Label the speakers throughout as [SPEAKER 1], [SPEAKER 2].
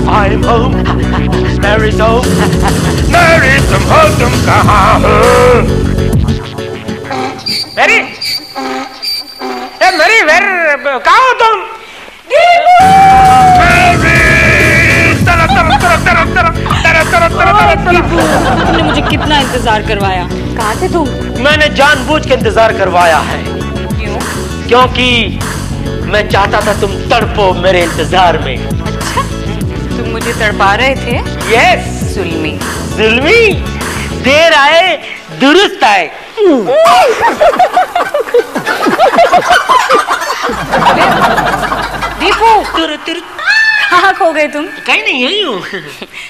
[SPEAKER 1] I'm home, Mary's home, Mary तुम हो, तुम कहाँ हो? मैरी, मैरी, कहाँ हो तुम?
[SPEAKER 2] तुमने मुझे कितना इंतजार करवाया। कहाँ थे तुम?
[SPEAKER 1] मैंने जानबूझ के इंतजार करवाया है।
[SPEAKER 2] क्यों?
[SPEAKER 1] क्योंकि मैं चाहता था तुम तड़पो मेरे इंतजार में।
[SPEAKER 2] अच्छा, तुम मुझे तड़पा रहे थे?
[SPEAKER 1] यस।
[SPEAKER 2] जुल्मी।
[SPEAKER 1] जुल्मी? देर आए दुरुस्त आए।
[SPEAKER 2] दीपू, कहाँ खो गए तुम?
[SPEAKER 1] कहीं नहीं, यही हूँ।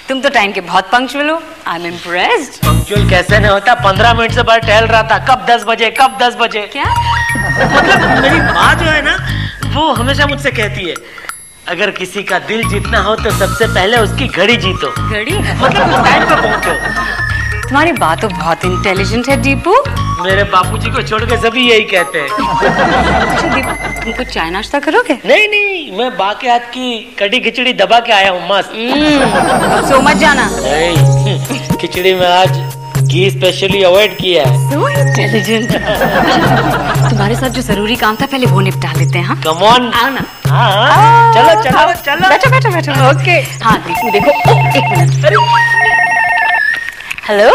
[SPEAKER 2] तुम तो टाइम के बहुत पंक्चुअल हो। I am impressed.
[SPEAKER 1] पंक्चुअल कैसे नहीं होता? 15 मिनट से बाहर टहल रहा था, कब 10 बजे, कब 10 बजे।
[SPEAKER 2] क्या
[SPEAKER 1] मतलब मेरी माँ जो है ना, वो हमेशा मुझसे कहती है, अगर किसी का दिल जीतना हो तो सबसे पहले उसकी घड़ी जीतो।
[SPEAKER 2] घड़ी?
[SPEAKER 1] मतलब टाइम पे पहुंचो।
[SPEAKER 2] तुम्हारी बात तो बहुत इंटेलिजेंट है दीपू।
[SPEAKER 1] मेरे बापूजी को छोड़ के सभी यही कहते हैं।
[SPEAKER 2] अच्छा दीपू, तुम कुछ चाय नाश्ता करोगे?
[SPEAKER 1] नहीं नहीं, मैं बा के हाथ की कड़ी खिचड़ी दबा के आया हूँ, मस्त।
[SPEAKER 2] सो मत जाना।
[SPEAKER 1] नहीं, खिचड़ी में आज घी स्पेशली अवॉइड किया है।
[SPEAKER 2] So intelligent। तुम्हारे साथ जो जरूरी काम था पहले वो निपटा लेते हैं। हाँ,
[SPEAKER 1] कम ऑन।
[SPEAKER 2] आओ ना।
[SPEAKER 1] हाँ, चलो चलो चलो।
[SPEAKER 2] बैठो बैठो बैठो। ओके। हाँ दीपू देखो, एक मिनट। हेलो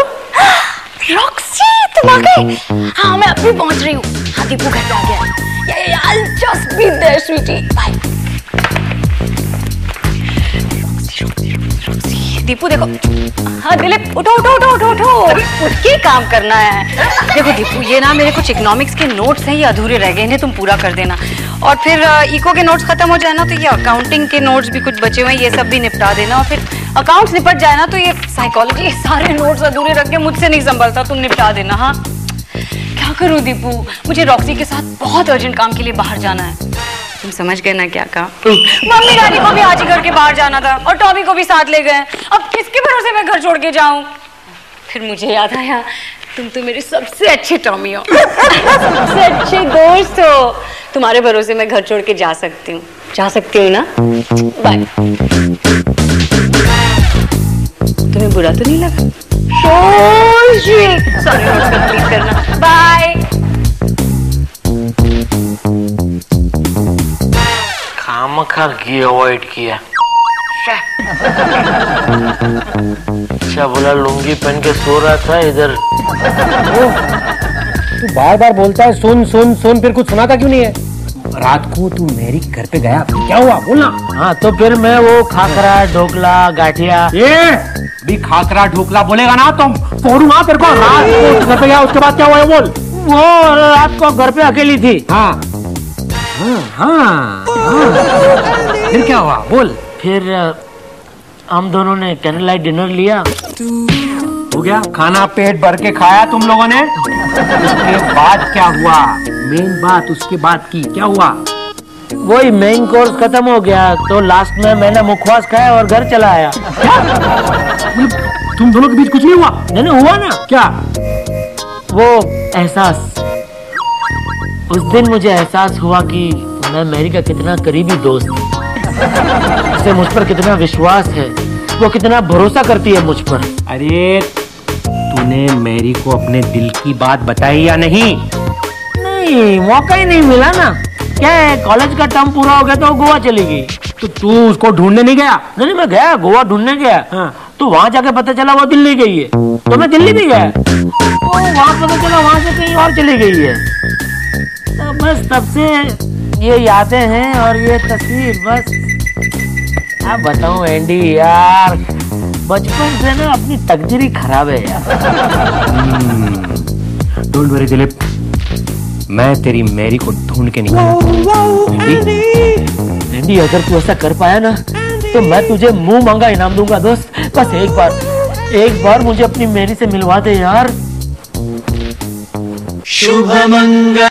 [SPEAKER 2] रॉक्सी, तुम आ गए? हाँ मैं अभी पहुंच रही हूँ। हाँ दीपू घर पे आ गया। I'll just be there, sweetie. Bye. Deepu देखो। हाँ दिलीप, उठो उठो उठो उठो उठो, उठ के काम करना है। देखो दीपू, ये ना मेरे कुछ इकोनॉमिक्स के नोट्स हैं, ये अधूरे रह गए, इन्हें तुम पूरा कर देना। और फिर इको के नोट्स खत्म हो जाए ना तो ये अकाउंटिंग के नोट्स भी कुछ बचे हुए हैं, ये सब भी निपटा देना। और फिर अकाउंट्स निपट जाए ना तो ये साइकोलॉजी, सारे नोट्स अधूरे रख के मुझसे नहीं संभलता, तुम निपटा देना। हाँ क्या करूँ दीपू, मुझे रॉक्सी के साथ बहुत अर्जेंट काम के लिए बाहर जाना है। तुम समझ गए ना क्या कहा? मम्मी डैडी को भी आज ही घर के बाहर जाना था और टॉमी को भी साथ ले गए। अब किसके भरोसे मैं घर छोड़ के जाऊं? फिर मुझे याद आया, तुम तो मेरे सबसे अच्छे टॉमी हो, सबसे अच्छे दोस्त हो। तुम्हारे भरोसे मैं घर छोड़ के जा सकती हूँ, जा सकती हूँ ना? बाय। तुम्हें बुरा तो नहीं लगा? सॉरी, प्लीज करना। बाय।
[SPEAKER 1] खामखा घी अवॉइड किया। अच्छा बोला, लुंगी पहन के सो रहा था इधर।
[SPEAKER 3] तू बार बार बोलता है सुन सुन सुन, फिर कुछ सुनाता क्यों नहीं है? रात को तू मेरी घर पे गया, क्या हुआ बोलना?
[SPEAKER 1] हाँ तो फिर मैं वो खाकरा ढोकला गाठिया,
[SPEAKER 3] ये भी खाकरा ढोकला बोलेगा ना तो फोड़ूंगा तेरे को। रात को घर पे गया, उसके बाद क्या हुआ बोल?
[SPEAKER 1] वो रात को घर पे अकेली थी।
[SPEAKER 3] हाँ हाँ, फिर क्या हुआ बोल?
[SPEAKER 1] फिर हम दोनों ने कैंडल लाइट डिनर लिया।
[SPEAKER 3] हो गया, खाना पेट भर के खाया तुम लोगों ने। उसके बाद क्या हुआ? मेन बात उसके बाद की, क्या हुआ?
[SPEAKER 1] वही मेन कोर्स खत्म हो गया तो लास्ट में मैंने मुखवास खाया और घर चला आया।
[SPEAKER 3] तुम दोनों के बीच कुछ नहीं हुआ?
[SPEAKER 1] नहीं हुआ ना।
[SPEAKER 3] क्या?
[SPEAKER 1] वो एहसास, उस दिन मुझे एहसास हुआ कि मैं मैरी का कितना करीबी दोस्त हूँ, उसे मुझ पर कितना विश्वास है, वो कितना भरोसा करती है मुझ पर।
[SPEAKER 3] अरे तूने मैरी को अपने दिल की बात बताई या नहीं?
[SPEAKER 1] नहीं, मौका ही नहीं मिला ना। क्या है, कॉलेज का टर्म पूरा हो गया तो गोवा चली गई।
[SPEAKER 3] तो तू उसको ढूंढने नहीं गया?
[SPEAKER 1] नहीं, मैं गया, गोवा ढूंढने गया।
[SPEAKER 3] हाँ।
[SPEAKER 1] तो वहाँ जाके पता चला वो दिल्ली गई है, तो मैं दिल्ली भी गया। तो वहाँ पता चला वहाँ से कहीं और चली गई है। तो बस तब से ये यादें हैं और ये तस्वीर। बस अब बताऊं एंडी यार, बचपन से ना अपनी तकदीर ही खराब है यार।
[SPEAKER 3] डोंट वरी दिलीप, मैं तेरी मैरी को ढूंढ के निकालूंगा।
[SPEAKER 1] एंडी अगर तू ऐसा कर पाया ना तो मैं तुझे मुंह मांगा इनाम दूंगा दोस्त। बस एक बार मुझे अपनी मैरी से मिलवा दे यार।
[SPEAKER 4] शुभ मंगल।